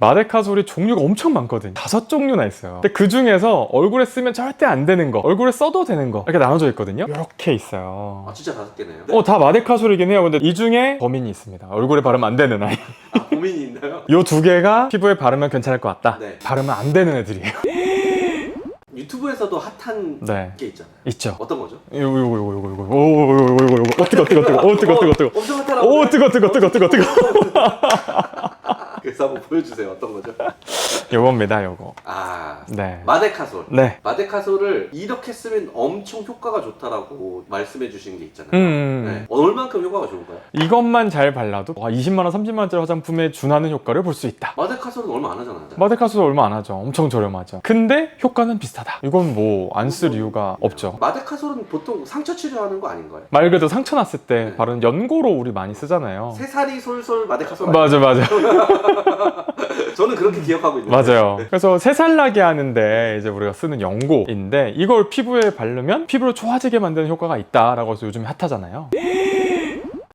마데카솔이 종류가 엄청 많거든요. 5종류나 있어요. 근데 그 중에서 얼굴에 쓰면 절대 안 되는 거, 얼굴에 써도 되는 거 이렇게 나눠져 있거든요. 이렇게 있어요. 아 진짜 5개네요. 다 마데카솔이긴 해요. 근데 이 중에 범인이 있습니다. 얼굴에 바르면 안 되는 아이. 아 고민이 있나요? 요 2개가 피부에 바르면 괜찮을 것 같다. 네. 바르면 안 되는 애들이에요. 유튜브에서도 핫한 네. 게 있잖아요. 있죠. 어떤 거죠? 요거. 오, 뜨거. 엄청 핫하라고. 오, 뜨거. 그래서 한번 보여주세요. 어떤 거죠? 요겁니다, 요거. 아 네. 마데카솔. 네. 마데카솔을 이렇게 쓰면 엄청 효과가 좋다라고 말씀해 주신 게 있잖아요. 네. 얼만큼 효과가 좋은가요? 이것만 잘 발라도 20만원, 30만원짜리 화장품에 준하는 효과를 볼 수 있다. 마데카솔은 얼마 안 하잖아요. 마데카솔 얼마 안 하죠. 엄청 저렴하죠. 근데 효과는 비슷하다. 이건 뭐 안 쓸 이유가 없죠. 마데카솔은 보통 상처 치료하는 거 아닌가요? 말 그대로 상처 났을 때 네. 바르는 연고로 우리 많이 쓰잖아요. 새살이 솔솔 마데카솔 맞아. 저는 그렇게 기억하고 있는데. 맞아요. 그래서 새살 나게 하는데 이제 우리가 쓰는 연고인데 이걸 피부에 바르면 피부를 좋아지게 만드는 효과가 있다라고 해서 요즘에 핫하잖아요.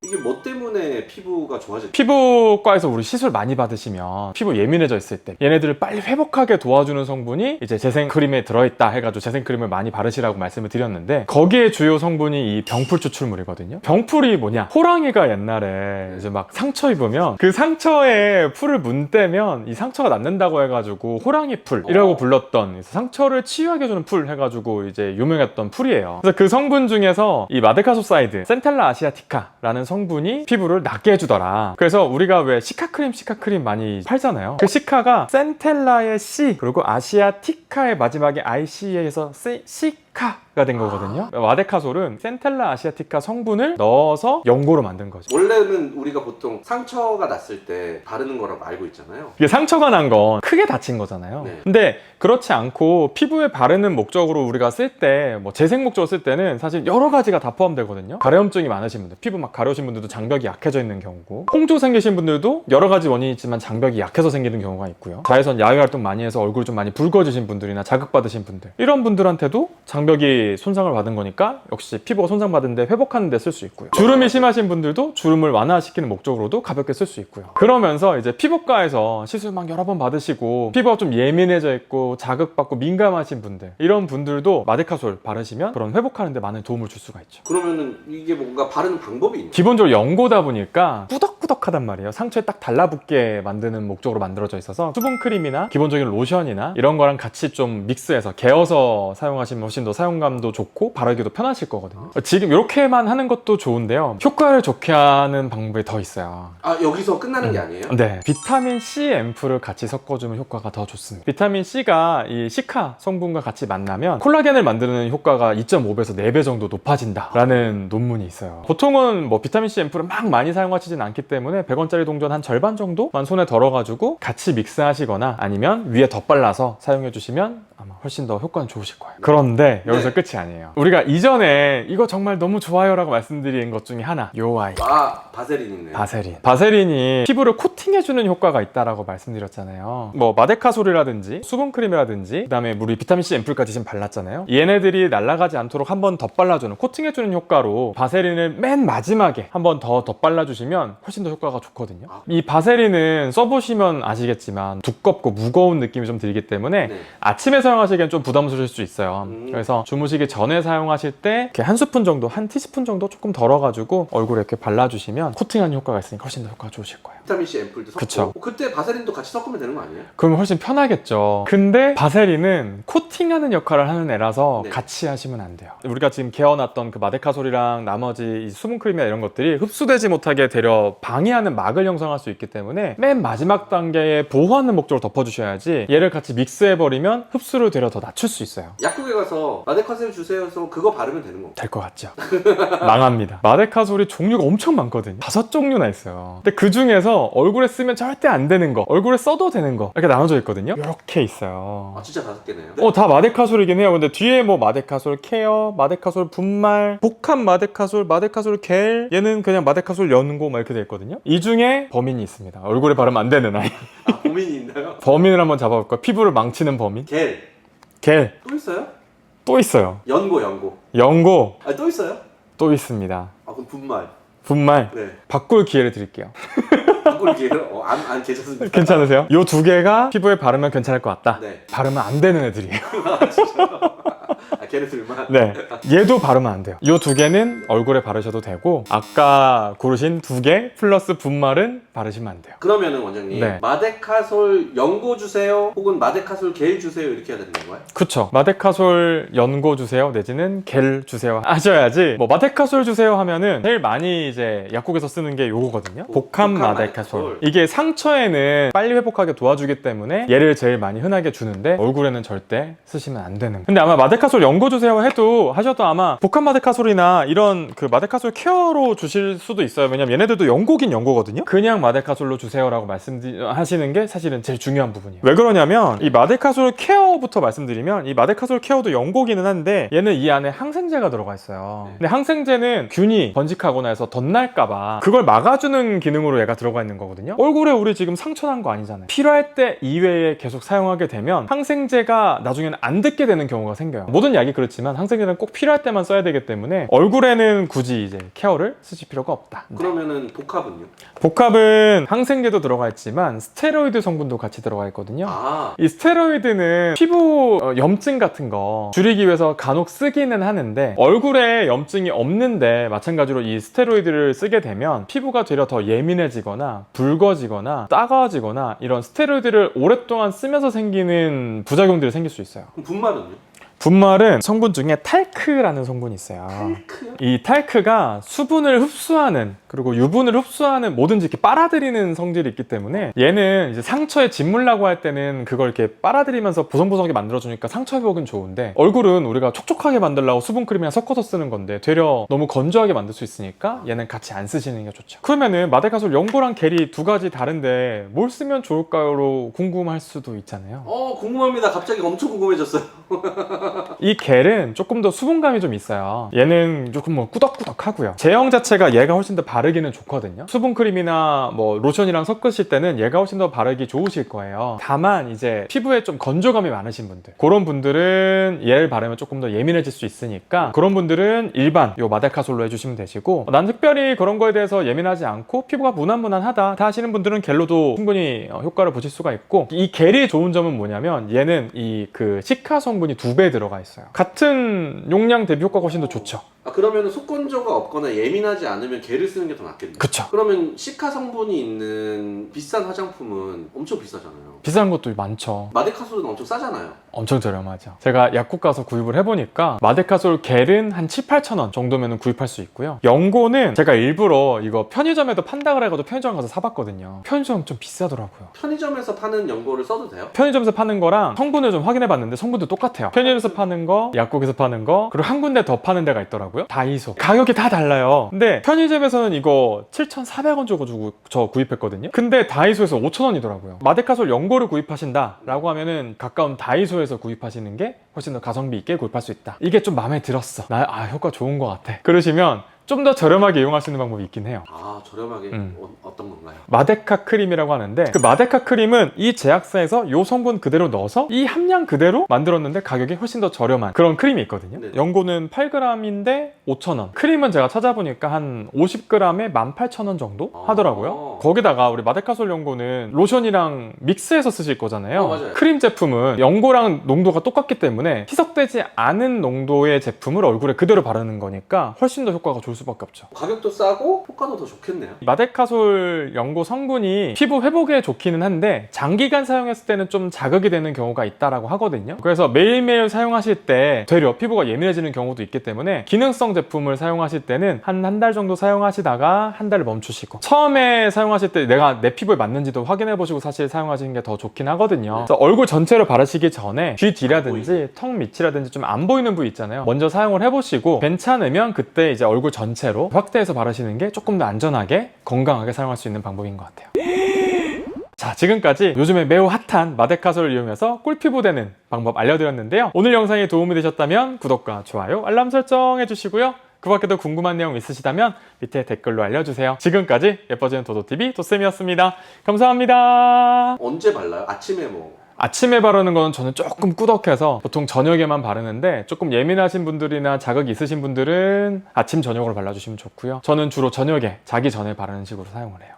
이게 뭐 때문에 피부가 좋아질까요? 피부과에서 우리 시술 많이 받으시면 피부 예민해져 있을 때 얘네들을 빨리 회복하게 도와주는 성분이 이제 재생크림에 들어있다 해가지고 재생크림을 많이 바르시라고 말씀을 드렸는데 거기에 주요 성분이 이 병풀 추출물이거든요. 병풀이 뭐냐? 호랑이가 옛날에 이제 막 상처 입으면 그 상처에 풀을 문대면 이 상처가 낫는다고 해가지고 호랑이 풀이라고 불렀던 상처를 치유하게 해주는 풀 해가지고 이제 유명했던 풀이에요. 그래서 그 성분 중에서 이 마데카소사이드 센텔라 아시아티카라는 성분이 피부를 낫게 해주더라. 그래서 우리가 왜 시카크림 많이 팔잖아요. 그 시카가 센텔라의 C 그리고 아시아티카의 마지막에 IC에서 시카가 된 거거든요. 마데카솔은 센텔라 아시아티카 성분을 넣어서 연고로 만든 거죠. 원래는 우리가 보통 상처가 났을 때 바르는 거라고 알고 있잖아요. 이게 상처가 난 건 크게 다친 거잖아요. 네. 근데 그렇지 않고 피부에 바르는 목적으로 우리가 쓸 때 뭐 재생 목적으로 쓸 때는 사실 여러 가지가 다 포함되거든요. 가려움증이 많으신 분들, 피부 막 가려우신 분들도 장벽이 약해져 있는 경우고, 홍조 생기신 분들도 여러 가지 원인이 있지만 장벽이 약해서 생기는 경우가 있고요. 자외선 야외 활동 많이 해서 얼굴 좀 많이 붉어지신 분들이나 자극받으신 분들, 이런 분들한테도 장벽이 손상을 받은 거니까 역시 피부가 손상받은데 회복하는 데 쓸 수 있고요. 주름이 심하신 분들도 주름을 완화시키는 목적으로도 가볍게 쓸 수 있고요. 그러면서 이제 피부과에서 시술 막 여러 번 받으시고 피부가 좀 예민해져 있고 자극받고 민감하신 분들, 이런 분들도 마데카솔 바르시면 그런 회복하는 데 많은 도움을 줄 수가 있죠. 그러면은 이게 뭔가 바르는 방법이 있나요? 기본적으로 연고다 보니까 꾸덕꾸덕하단 말이에요. 상처에 딱 달라붙게 만드는 목적으로 만들어져 있어서 수분크림이나 기본적인 로션이나 이런 거랑 같이 좀 믹스해서 개어서 사용하시면 훨씬 더 사용감도 좋고 바르기도 편하실 거거든요. 지금 이렇게만 하는 것도 좋은데요, 효과를 좋게 하는 방법이 더 있어요. 아 여기서 끝나는 게 아니에요? 네, 비타민 C 앰플을 같이 섞어주면 효과가 더 좋습니다. 비타민 C가 이 시카 성분과 같이 만나면 콜라겐을 만드는 효과가 2.5배에서 4배 정도 높아진다라는 논문이 있어요. 보통은 뭐 비타민 C 앰플을 막 많이 사용하시진 않기 때문에 100원짜리 동전 한 절반 정도만 손에 덜어가지고 같이 믹스하시거나 아니면 위에 덧발라서 사용해주시면 아마 훨씬 더 효과는 좋으실 거예요. 그런데 여기서 끝이 아니에요. 우리가 이전에 이거 정말 너무 좋아요 라고 말씀드린 것 중에 하나, 요 아이 바세린 있네요. 바세린이 피부를 코팅해주는 효과가 있다라고 말씀드렸잖아요. 뭐 마데카솔이라든지 수분크림이라든지 그 다음에 우리 비타민C 앰플까지 지금 발랐잖아요. 얘네들이 날아가지 않도록 한 번 덧발라주는, 코팅해주는 효과로 바세린을 맨 마지막에 한 번 더 덧발라주시면 훨씬 더 효과가 좋거든요. 이 바세린은 써보시면 아시겠지만 두껍고 무거운 느낌이 좀 들기 때문에 아침에 사용하시기엔 좀 부담스러울 수 있어요. 그래서 주무시기 전에 사용하실 때 이렇게 한 스푼 정도, 한 티스푼 정도 조금 덜어가지고 얼굴에 이렇게 발라주시면 코팅하는 효과가 있으니까 훨씬 더 효과가 좋으실 거예요. 비타민C 앰플도 섞고. 그쵸. 그때 바세린도 같이 섞으면 되는 거 아니에요? 그러면 훨씬 편하겠죠. 근데 바세린은 코팅하는 역할을 하는 애라서 네. 같이 하시면 안 돼요. 우리가 지금 개어놨던 그 마데카솔이랑 나머지 이 수분크림이나 이런 것들이 흡수되지 못하게 되려 방해하는 막을 형성할 수 있기 때문에 맨 마지막 단계에 보호하는 목적으로 덮어주셔야지 얘를 같이 믹스해버리면 흡수를 되려 더 낮출 수 있어요. 약국에 가서 마데카솔 주세요 해서 그거 바르면 되는 거. 될 것 같죠? 망합니다. 마데카솔이 종류가 엄청 많거든요. 5종류나 있어요. 근데 그 중에서 얼굴에 쓰면 절대 안 되는 거, 얼굴에 써도 되는 거 이렇게 나눠져 있거든요. 이렇게 있어요. 아 진짜 5개네요. 다 마데카솔이긴 해요. 근데 뒤에 뭐 마데카솔 케어, 마데카솔 분말, 복합 마데카솔, 마데카솔 겔, 얘는 그냥 마데카솔 연고 막 이렇게 돼 있거든요. 이 중에 범인이 있습니다. 얼굴에 바르면 안 되는 아이. 아 고민이 있나요? 범인을 한번 잡아볼까요? 피부를 망치는 범인? 겔. 겔. 또 있어요? 또 있어요. 연고. 연고. 아 또 있어요? 또 있습니다. 아 그럼 분말. 분말 네. 바꿀 기회를 드릴게요. 바꿀 기회를 안 괜찮습니다. 괜찮으세요? 이 두 개가 피부에 바르면 괜찮을 것 같다. 네. 바르면 안 되는 애들이에요. 걔네들만. 네, 얘도 바르면 안 돼요. 이 두 개는 얼굴에 바르셔도 되고 아까 고르신 두 개 플러스 분말은 바르시면 안 돼요. 그러면은 원장님 네. 마데카솔 연고 주세요 혹은 마데카솔 겔 주세요 이렇게 해야 되는 건가요? 그쵸. 마데카솔 연고 주세요 내지는 겔 주세요 하셔야지. 뭐 마데카솔 주세요 하면은 제일 많이 이제 약국에서 쓰는 게 요거거든요. 복합 마데카솔. 이게 상처에는 빨리 회복하게 도와주기 때문에 얘를 제일 많이 흔하게 주는데 얼굴에는 절대 쓰시면 안 되는 거예요. 근데 아마 마데카솔 연고 주세요 하셔도 아마 복합 마데카솔이나 이런 그 마데카솔 케어로 주실 수도 있어요. 왜냐면 얘네들도 연고긴 연고거든요. 그냥 마데카솔로 주세요라고 말씀하시는 게 사실은 제일 중요한 부분이에요. 왜 그러냐면 이 마데카솔 케어부터 말씀드리면 이 마데카솔 케어도 연고기는 한데 얘는 이 안에 항생제가 들어가 있어요. 근데 항생제는 균이 번식하거나 해서 덧날까봐 그걸 막아주는 기능으로 얘가 들어가 있는 거거든요. 얼굴에 우리 지금 상처 난 거 아니잖아요. 필요할 때 이외에 계속 사용하게 되면 항생제가 나중에는 안 듣게 되는 경우가 생겨요. 모든 약이 그렇지만 항생제는 꼭 필요할 때만 써야 되기 때문에 얼굴에는 굳이 이제 케어를 쓰실 필요가 없다. 그러면은 복합은요? 복합은 항생제도 들어가 있지만 스테로이드 성분도 같이 들어가 있거든요. 이 스테로이드는 피부 염증 같은 거 줄이기 위해서 간혹 쓰기는 하는데 얼굴에 염증이 없는데 마찬가지로 이 스테로이드를 쓰게 되면 피부가 되려 더 예민해지거나 붉어지거나 따가워지거나 이런 스테로이드를 오랫동안 쓰면서 생기는 부작용들이 생길 수 있어요. 그럼 분말은요? 분말은 성분 중에 탈크라는 성분이 있어요. 탈크요? 이 탈크가 수분을 흡수하는 그리고 유분을 흡수하는 뭐든지 이렇게 빨아들이는 성질이 있기 때문에 얘는 이제 상처에 짓물라고 할 때는 그걸 이렇게 빨아들이면서 보송보송하게 만들어주니까 상처 회복은 좋은데 얼굴은 우리가 촉촉하게 만들려고 수분크림이랑 섞어서 쓰는 건데 되려 너무 건조하게 만들 수 있으니까 얘는 같이 안 쓰시는 게 좋죠. 그러면은 마데카솔 연고랑 겔이 두 가지 다른데 뭘 쓰면 좋을까요로 궁금할 수도 있잖아요. 궁금합니다. 갑자기 엄청 궁금해졌어요. 이 겔은 조금 더 수분감이 좀 있어요. 얘는 조금 뭐 꾸덕꾸덕하고요. 제형 자체가 얘가 훨씬 더 바르기는 좋거든요. 수분크림이나 뭐 로션이랑 섞으실 때는 얘가 훨씬 더 바르기 좋으실 거예요. 다만 이제 피부에 좀 건조감이 많으신 분들, 그런 분들은 얘를 바르면 조금 더 예민해질 수 있으니까 그런 분들은 일반 요 마데카솔로 해주시면 되시고, 난 특별히 그런 거에 대해서 예민하지 않고 피부가 무난무난하다 다 하시는 분들은 겔로도 충분히 효과를 보실 수가 있고, 이 겔이 좋은 점은 뭐냐면 얘는 이 그 시카 성분이 2배 들어가 있어요. 같은 용량 대비 효과가 훨씬 더 좋죠. 그러면 속건조가 없거나 예민하지 않으면 겔을 쓰는 게 더 낫겠네요. 그쵸. 그러면 시카 성분이 있는 비싼 화장품은 엄청 비싸잖아요. 비싼 것도 많죠. 마데카솔은 엄청 싸잖아요. 엄청 저렴하죠. 제가 약국 가서 구입을 해보니까 마데카솔 겔은 한 7, 8천 원 정도면 구입할 수 있고요. 연고는 제가 일부러 이거 편의점에도 판다 그래가지고 편의점 가서 사봤거든요. 편의점 좀 비싸더라고요. 편의점에서 파는 연고를 써도 돼요? 편의점에서 파는 거랑 성분을 좀 확인해봤는데 성분도 똑같아요. 편의점에서 파는 거, 약국에서 파는 거, 그리고 한 군데 더 파는 데가 있더라고요. 다이소. 가격이 다 달라요. 근데 편의점에서는 이거 7,400원 주고 저 구입했거든요. 근데 다이소에서 5,000원이더라고요. 마데카솔 연고를 구입하신다 라고 하면은 가까운 다이소에서 구입하시는 게 훨씬 더 가성비 있게 구입할 수 있다. 이게 좀 마음에 들었어. 효과 좋은 것 같아. 그러시면 좀 더 저렴하게 이용할 수 있는 방법이 있긴 해요. 저렴하게 어떤 건가요? 마데카 크림이라고 하는데, 그 마데카 크림은 이 제약사에서 요 성분 그대로 넣어서 이 함량 그대로 만들었는데 가격이 훨씬 더 저렴한 그런 크림이 있거든요. 네. 연고는 8g인데 5,000원. 크림은 제가 찾아보니까 한 50g에 18,000원 정도 하더라고요. 거기다가 우리 마데카솔 연고는 로션이랑 믹스해서 쓰실 거잖아요. 맞아요. 크림 제품은 연고랑 농도가 똑같기 때문에 희석되지 않은 농도의 제품을 얼굴에 그대로 바르는 거니까 훨씬 더 효과가 좋을 수밖에 없죠. 가격도 싸고 효과도 더 좋겠네요. 마데카솔 연고 성분이 피부 회복에 좋기는 한데 장기간 사용했을 때는 좀 자극이 되는 경우가 있다라고 하거든요. 그래서 매일매일 사용하실 때 되려 피부가 예민해지는 경우도 있기 때문에 기능성 제품을 사용하실 때는 한 달 정도 사용하시다가 한 달을 멈추시고, 처음에 사용하실 때 내가 내 피부에 맞는지도 확인해 보시고 사실 사용하시는 게 더 좋긴 하거든요. 그래서 얼굴 전체로 바르시기 전에 귀 뒤라든지 턱 밑이라든지 좀 안 보이는 부위 있잖아요. 먼저 사용을 해보시고 괜찮으면 그때 이제 얼굴 전체로 확대해서 바르시는 게 조금 더 안전하게 건강하게 사용할 수 있는 방법인 것 같아요. 자, 지금까지 요즘에 매우 핫한 마데카솔을 이용해서 꿀피부 되는 방법 알려드렸는데요. 오늘 영상이 도움이 되셨다면 구독과 좋아요, 알람 설정 해주시고요. 그 밖에도 궁금한 내용 있으시다면 밑에 댓글로 알려주세요. 지금까지 예뻐지는 도도TV 도쌤이었습니다. 감사합니다. 언제 발라요? 아침에 아침에 바르는 거는 저는 조금 꾸덕해서 보통 저녁에만 바르는데 조금 예민하신 분들이나 자극이 있으신 분들은 아침 저녁으로 발라주시면 좋고요. 저는 주로 저녁에 자기 전에 바르는 식으로 사용을 해요.